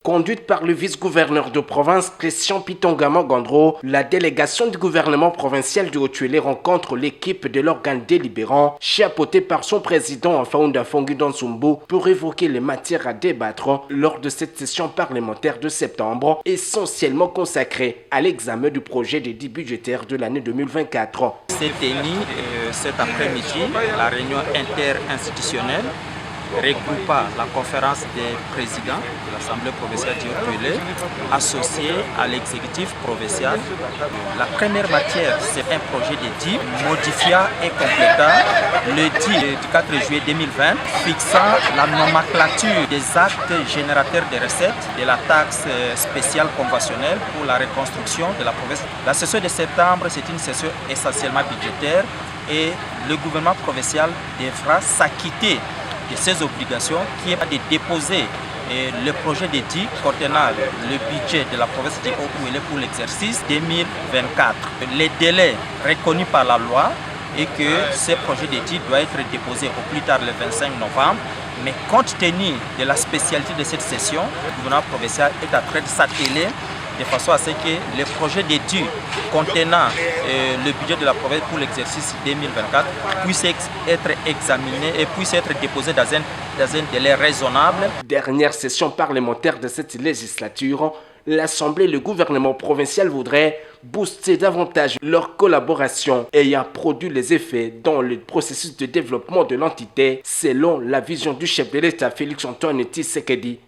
Conduite par le vice-gouverneur de province Christian Pitongama Gondro, la délégation du gouvernement provincial du Haut-Tuélé rencontre l'équipe de l'organe délibérant, chapeauté par son président Faounda Fonguidon Sumbu, pour évoquer les matières à débattre lors de cette session parlementaire de septembre, essentiellement consacrée à l'examen du projet de début budgétaire de l'année 2024. C'est tenu cet après-midi la réunion interinstitutionnelle regroupant la conférence des présidents de l'Assemblée provinciale du Haut-Tuélé associée à l'exécutif provincial. La première matière, c'est un projet de DIP modifiant et complétant le DIP du 4 juillet 2020 fixant la nomenclature des actes générateurs de recettes de la taxe spéciale conventionnelle pour la reconstruction de la province. La session de septembre, c'est une session essentiellement budgétaire et le gouvernement provincial devra s'acquitter de ses obligations qui est de déposer le projet de DIC contenant le budget de la province du Haut-Tuélé pour l'exercice 2024. Les délais reconnus par la loi et que ce projet de DIC doit être déposé au plus tard le 25 novembre. Mais compte tenu de la spécialité de cette session, le gouvernement provincial est en train de s'atteler de façon à ce que le projet d'études contenant le budget de la province pour l'exercice 2024 puisse être examiné et puisse être déposé dans un délai raisonnable. Dernière session parlementaire de cette législature, l'Assemblée et le gouvernement provincial voudraient booster davantage leur collaboration ayant produit les effets dans le processus de développement de l'entité selon la vision du chef de l'État Félix Antoine Tshisekedi.